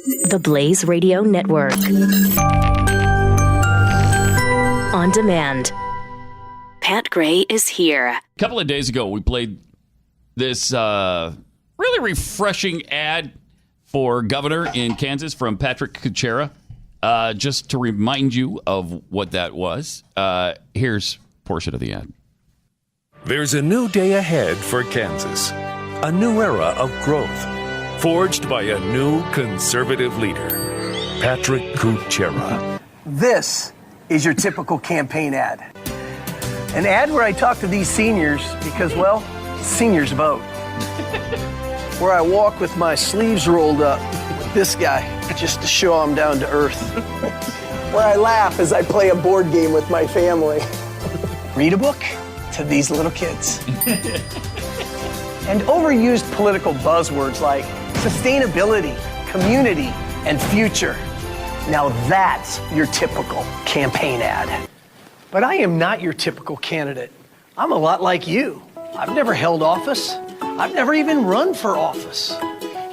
The Blaze Radio Network. On demand. Pat Gray is here. A couple of days ago, we played this really refreshing ad for governor in Kansas from Patrick Kuchera. Just to remind you of what that was, here's a portion of the ad. There's a new day ahead for Kansas. A new era of growth, forged by a new conservative leader, Patrick Kuchera. This is your typical campaign ad. An ad where I talk to these seniors because, well, seniors vote. Where I walk with my sleeves rolled up with this guy just to show I'm down to earth. Where I laugh as I play a board game with my family. Read a book to these little kids. And overused political buzzwords like sustainability, community, and future. Now that's your typical campaign ad. But I am not your typical candidate. I'm a lot like you. I've never held office. I've never even run for office.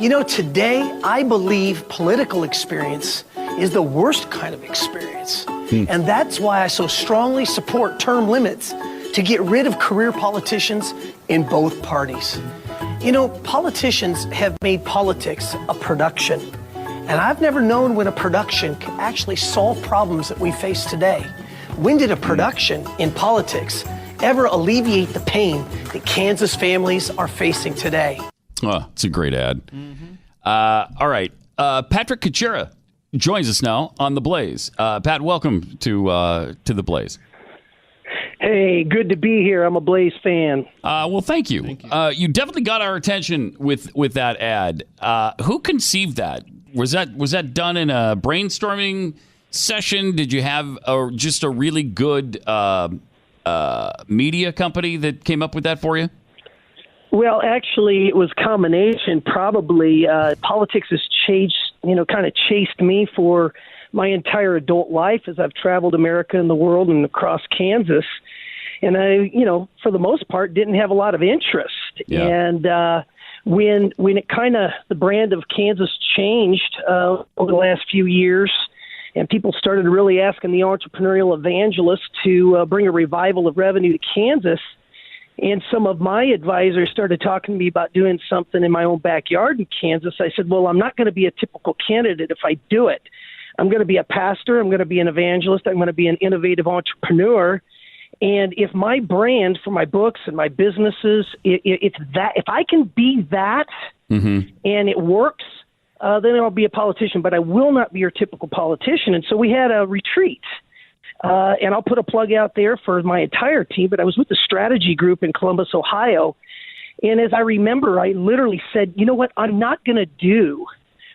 You know, today I believe political experience is the worst kind of experience. And that's why I so strongly support term limits to get rid of career politicians in both parties. You know, politicians have made politics a production. And I've never known when a production can actually solve problems that we face today. When did a production in politics ever alleviate the pain that Kansas families are facing today? Oh, it's a great ad. All right. Patrick Kuchera joins us now on The Blaze. Pat, welcome to The Blaze. Hey, good to be here. I'm a Blaze fan. Well, thank you. You definitely got our attention with that ad. Who conceived that? Was that done in a brainstorming session? Did you have just a really good media company that came up with that for you? Well, actually, it was a combination. Probably politics has kind of chased me for my entire adult life as I've traveled America and the world and across Kansas. And I, for the most part, didn't have a lot of interest. Yeah. And when it kind of, the brand of Kansas changed over the last few years, and people started really asking the entrepreneurial evangelist to bring a revival of revenue to Kansas, and some of my advisors started talking to me about doing something in my own backyard in Kansas, I said, well, I'm not going to be a typical candidate if I do it. I'm going to be a pastor. I'm going to be an evangelist. I'm going to be an innovative entrepreneur. And if my brand for my books and my businesses, if I can be that and it works, then I'll be a politician. But I will not be your typical politician. And so we had a retreat. And I'll put a plug out there for my entire team. But I was with the strategy group in Columbus, Ohio. And as I remember, I literally said, you know what, I'm not going to do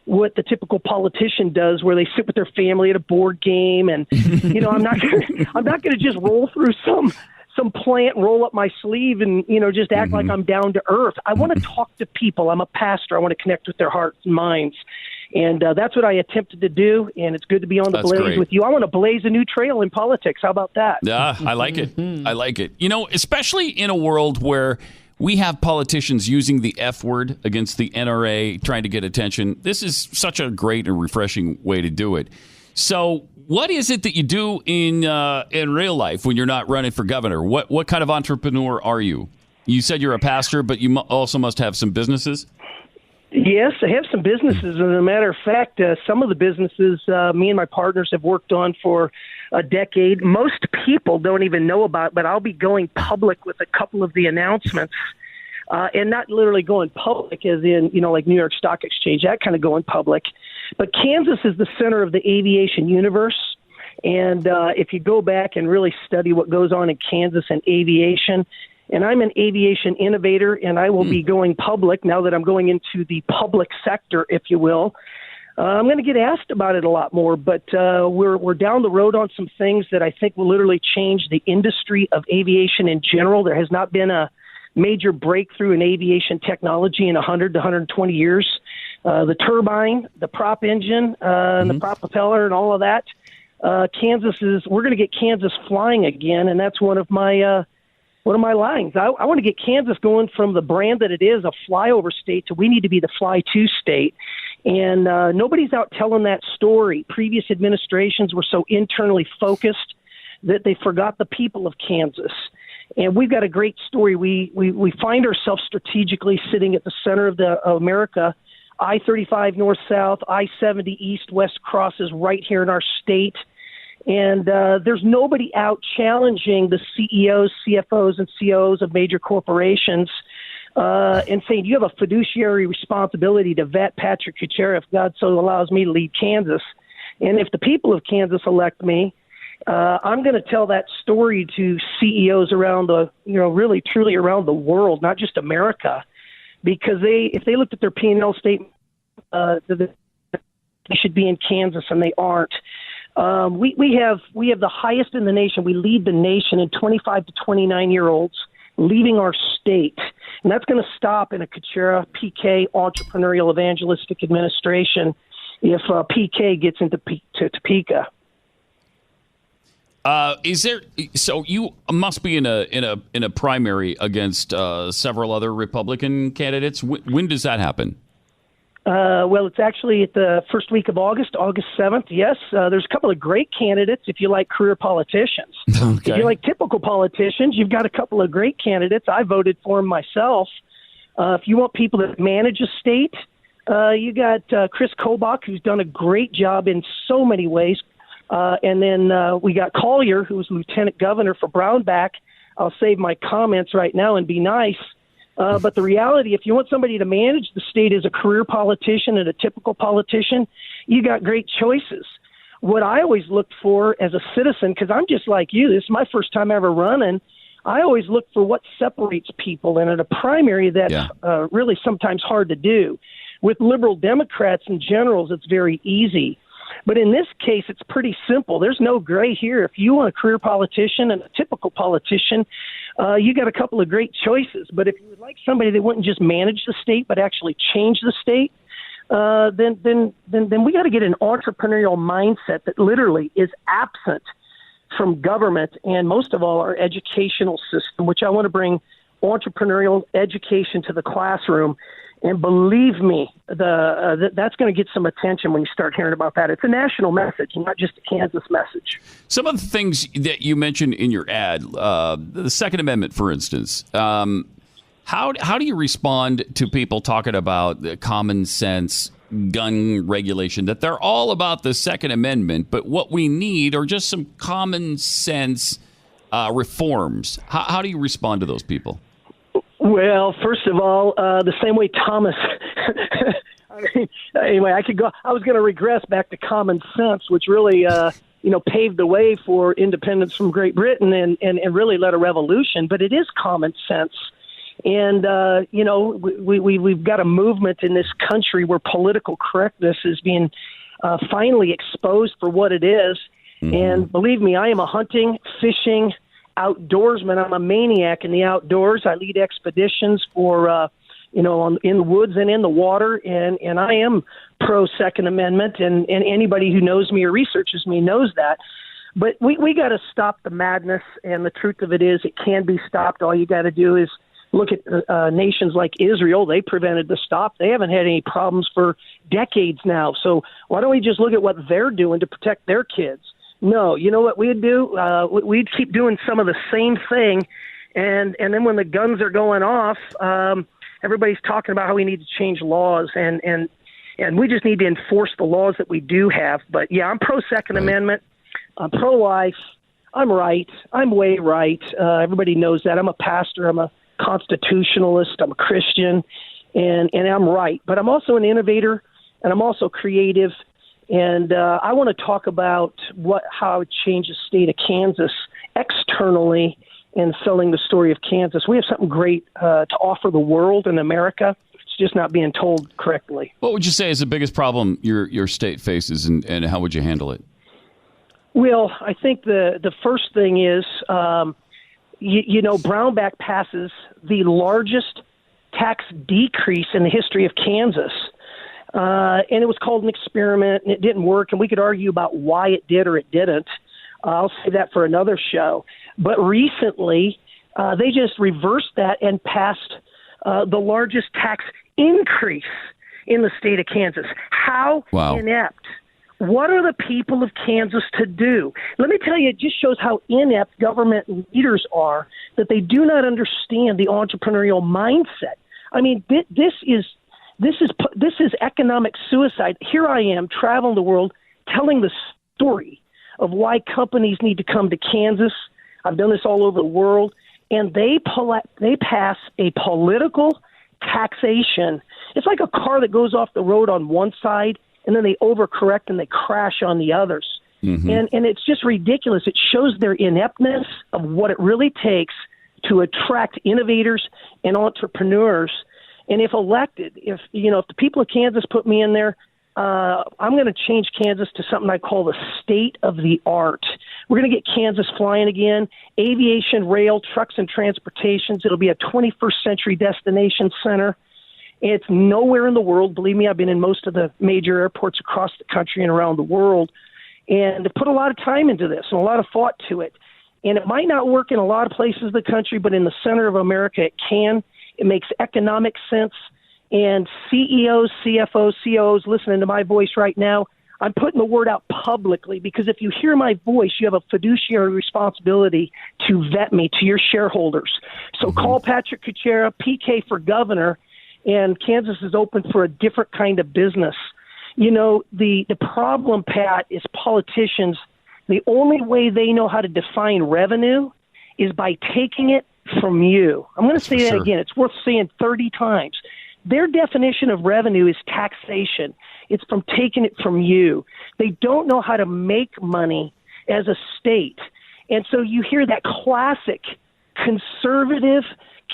what the typical politician does, where they sit with their family at a board game, and I'm not going to just roll through some plant, roll up my sleeve, and just act like I'm down to earth. I want to talk to people. I'm a pastor. I want to connect with their hearts and minds, and that's what I attempted to do. And it's good to be on the Blaze with you. I want to blaze a new trail in politics. How about that? Yeah, I like it. I like it. Especially in a world where we have politicians using the F word against the NRA, trying to get attention. This is such a great and refreshing way to do it. So what is it that you do in real life when you're not running for governor? What kind of entrepreneur are you? You said you're a pastor, but you also must have some businesses? Yes, I have some businesses. As a matter of fact, some of the businesses me and my partners have worked on for a decade. Most people don't even know about, but I'll be going public with a couple of the announcements, and not literally going public as in, like New York Stock Exchange, that kind of going public. But Kansas is the center of the aviation universe. And if you go back and really study what goes on in Kansas and aviation, and I'm an aviation innovator, and I will be going public now that I'm going into the public sector, if you will. I'm going to get asked about it a lot more, but we're down the road on some things that I think will literally change the industry of aviation in general. There has not been a major breakthrough in aviation technology in 100 to 120 years. The turbine, the prop engine, and the prop propeller and all of that. We're going to get Kansas flying again, and that's one of my lines. I want to get Kansas going from the brand that it is, a flyover state, to we need to be the fly-to state. And nobody's out telling that story. Previous administrations were so internally focused that they forgot the people of Kansas. And we've got a great story. We find ourselves strategically sitting at the center of America. I-35 north-south, I-70 east-west crosses right here in our state. And there's nobody out challenging the CEOs, CFOs, and COOs of major corporations and saying, you have a fiduciary responsibility to vet Patrick Kuchera if God so allows me to lead Kansas. And if the people of Kansas elect me, I'm going to tell that story to CEOs around really truly around the world, not just America, because if they looked at their P&L statement, they should be in Kansas, and they aren't. We have the highest in the nation. We lead the nation in 25 to 29-year-olds leaving our state, and that's going to stop in a Kuchera PK entrepreneurial evangelistic administration if PK gets into Topeka. So you must be in a primary against several other Republican candidates. When does that happen? Well, it's actually at the first week of August 7th. Yes, there's a couple of great candidates if you like career politicians. Okay. If you like typical politicians, you've got a couple of great candidates. I voted for them myself. If you want people that manage a state, you got Chris Kobach, who's done a great job in so many ways. And then we got Collier, who's lieutenant governor for Brownback. I'll save my comments right now and be nice. But the reality, if you want somebody to manage the state as a career politician and a typical politician, you got great choices. What I always looked for as a citizen, because I'm just like you, this is my first time ever running, I always look for what separates people. And in a primary, that's really sometimes hard to do. With liberal Democrats and generals, it's very easy. But in this case, it's pretty simple. There's no gray here. If you want a career politician and a typical politician, you got a couple of great choices. But if you would like somebody that wouldn't just manage the state but actually change the state, then we got to get an entrepreneurial mindset that literally is absent from government and most of all our educational system, which I want to bring entrepreneurial education to the classroom. And believe me, that's going to get some attention when you start hearing about that. It's a national message, not just a Kansas message. Some of the things that you mentioned in your ad, the Second Amendment, for instance, how do you respond to people talking about the common sense gun regulation, that they're all about the Second Amendment, but what we need are just some common sense reforms? How do you respond to those people? Well, first of all, the same way Thomas. Anyway, I was going to regress back to common sense, which really, paved the way for independence from Great Britain and really led a revolution. But it is common sense, and we've got a movement in this country where political correctness is being finally exposed for what it is. Mm-hmm. And believe me, I am a hunting, fishing outdoorsman. I'm a maniac in the outdoors. I lead expeditions for, in the woods and in the water, and I am pro Second Amendment, and anybody who knows me or researches me knows that. But we got to stop the madness, and the truth of it is it can be stopped. All you got to do is look at nations like Israel. They prevented the stop. They haven't had any problems for decades now. So why don't we just look at what they're doing to protect their kids? No, you know what we'd do? We'd keep doing some of the same thing, and then when the guns are going off, everybody's talking about how we need to change laws, and we just need to enforce the laws that we do have. But yeah, I'm pro Second Amendment. I'm pro life. I'm right. I'm way right. Everybody knows that. I'm a pastor. I'm a constitutionalist. I'm a Christian, and I'm right. But I'm also an innovator, and I'm also creative. And I want to talk about how it changes the state of Kansas externally and selling the story of Kansas. We have something great to offer the world and America. It's just not being told correctly. What would you say is the biggest problem your state faces, and how would you handle it? Well, I think the first thing is, Brownback passes the largest tax decrease in the history of Kansas. And it was called an experiment, and it didn't work, and we could argue about why it did or it didn't. I'll save that for another show. But recently, they just reversed that and passed the largest tax increase in the state of Kansas. How Wow. inept. What are the people of Kansas to do? Let me tell you, it just shows how inept government leaders are, that they do not understand the entrepreneurial mindset. I mean, this is economic suicide. Here I am traveling the world telling the story of why companies need to come to Kansas. I've done this all over the world, and they pass a political taxation. It's like a car that goes off the road on one side, and then they overcorrect and they crash on the others. Mm-hmm. And it's just ridiculous. It shows their ineptness of what it really takes to attract innovators and entrepreneurs. And if elected, if the people of Kansas put me in there, I'm going to change Kansas to something I call the state of the art. We're going to get Kansas flying again, aviation, rail, trucks, and transportations. It'll be a 21st century destination center. It's nowhere in the world. Believe me, I've been in most of the major airports across the country and around the world, and put a lot of time into this and a lot of thought to it. And it might not work in a lot of places of the country, but in the center of America, it can. It makes economic sense. And CEOs, CFOs, COOs listening to my voice right now, I'm putting the word out publicly, because if you hear my voice, you have a fiduciary responsibility to vet me to your shareholders. So call Patrick Kuchera, PK for governor, and Kansas is open for a different kind of business. You know, the problem, Pat, is politicians, the only way they know how to define revenue is by taking it from you. I'm going to say that again. It's worth saying 30 times. Their definition of revenue is taxation. It's from taking it from you. They don't know how to make money as a state. And so you hear that classic conservative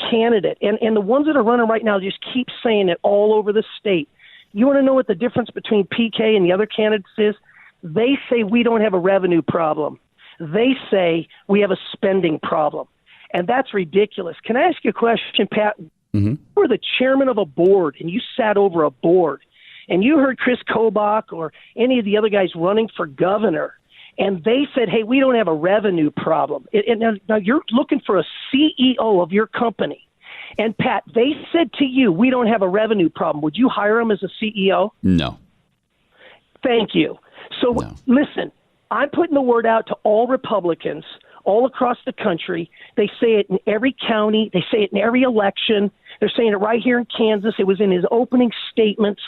candidate, and the ones that are running right now just keep saying it all over the state. You want to know what the difference between PK and the other candidates is? They say we don't have a revenue problem. They say we have a spending problem. And that's ridiculous. Can I ask you a question, Pat? Mm-hmm. You were the chairman of a board, and you sat over a board, and you heard Chris Kobach or any of the other guys running for governor, and they said, hey, we don't have a revenue problem. And now you're looking for a CEO of your company. And, Pat, they said to you, we don't have a revenue problem. Would you hire him as a CEO? No. Thank you. So, Listen, I'm putting the word out to all Republicans all across the country. They say it in every county. They say it in every election. They're saying it right here in Kansas. It was in his opening statements.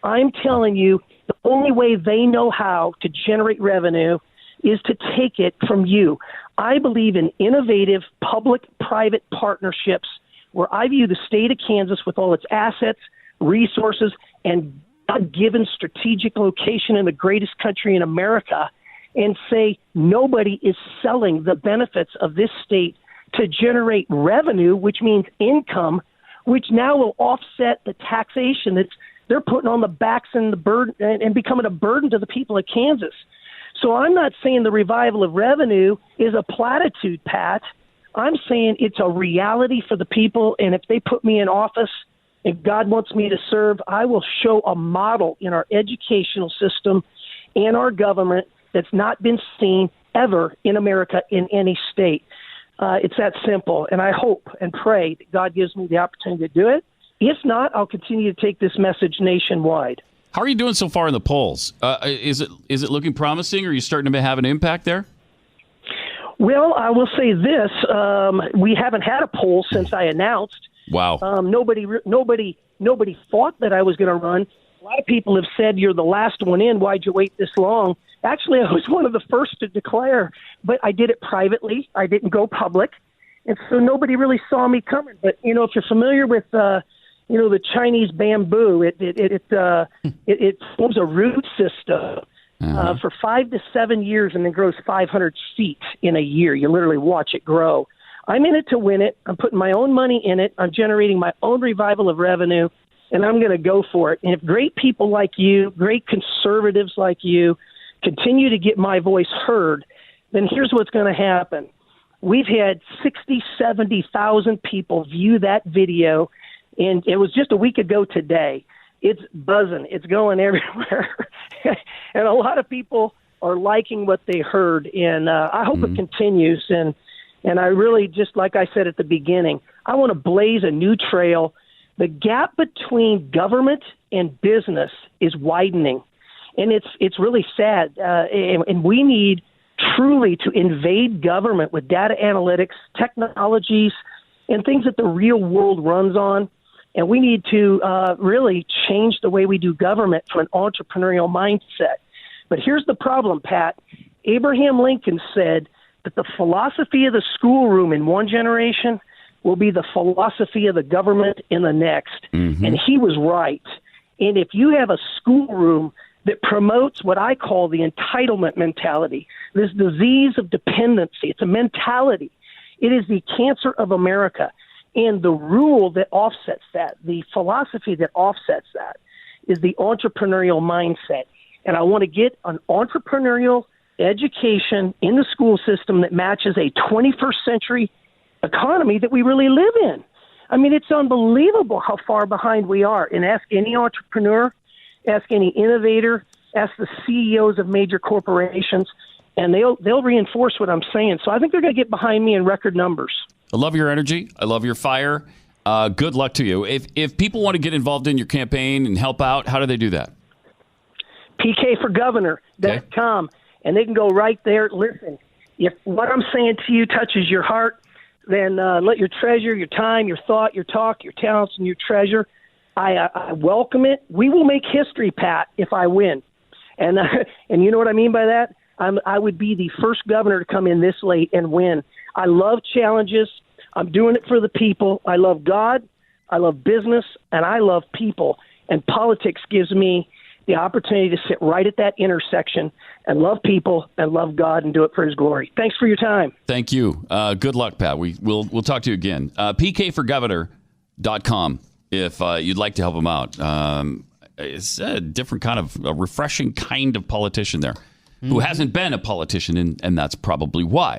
I'm telling you, the only way they know how to generate revenue is to take it from you. I believe in innovative public-private partnerships where I view the state of Kansas with all its assets, resources, and God-given strategic location in the greatest country in America, and say nobody is selling the benefits of this state to generate revenue, which means income, which now will offset the taxation that they're putting on the backs and the burden and becoming a burden to the people of Kansas. So I'm not saying the revival of revenue is a platitude, Pat. I'm saying it's a reality for the people, and if they put me in office and God wants me to serve, I will show a model in our educational system and our government that's not been seen ever in America in any state. It's that simple, and I hope and pray that God gives me the opportunity to do it. If not, I'll continue to take this message nationwide. How are you doing so far in the polls? Is it looking promising? Are you starting to have an impact there? Well, I will say this: we haven't had a poll since I announced. Wow. Nobody thought that I was going to run. A lot of people have said, you're the last one in. Why'd you wait this long? Actually, I was one of the first to declare, but I did it privately. I didn't go public. And so nobody really saw me coming. But, if you're familiar with, the Chinese bamboo, it forms a root system for 5 to 7 years and then grows 500 feet in a year. You literally watch it grow. I'm in it to win it. I'm putting my own money in it. I'm generating my own revival of revenue, and I'm going to go for it. And if great people like you, great conservatives like you, continue to get my voice heard, then here's what's going to happen. We've had 60, 70,000 people view that video, and it was just a week ago today. It's buzzing. It's going everywhere. And a lot of people are liking what they heard, and I hope it continues. And I really, just like I said at the beginning, I want to blaze a new trail The gap between government and business is widening, and it's really sad. And we need truly to invade government with data analytics, technologies, and things that the real world runs on. And we need to really change the way we do government from an entrepreneurial mindset. But here's the problem, Pat. Abraham Lincoln said that the philosophy of the schoolroom in one generation will be the philosophy of the government in the next. Mm-hmm. And he was right. And if you have a schoolroom that promotes what I call the entitlement mentality, this disease of dependency, it's a mentality. It is the cancer of America. And the rule that offsets that, the philosophy that offsets that, is the entrepreneurial mindset. And I want to get an entrepreneurial education in the school system that matches a 21st century economy that we really live in. I mean, it's unbelievable how far behind we are. And ask any entrepreneur, ask any innovator, ask the CEOs of major corporations, and they'll reinforce what I'm saying. So I think they're going to get behind me in record numbers. I love your energy. I love your fire. Good luck to you. If people want to get involved in your campaign and help out, how do they do that? PKforgovernor.com. Okay. And they can go right there. Listen, if what I'm saying to you touches your heart, then let your treasure, your time, your thought, your talk, your talents, and your treasure. I welcome it. We will make history, Pat, if I win. And and you know what I mean by that? I would be the first governor to come in this late and win. I love challenges. I'm doing it for the people. I love God. I love business, and I love people. And politics gives me the opportunity to sit right at that intersection and love people and love God and do it for His glory. Thanks for your time. Thank you. Good luck, Pat. We'll talk to you again. PKforgovernor.com if you'd like to help him out. It's a different kind of a refreshing kind of politician there who hasn't been a politician, and that's probably why.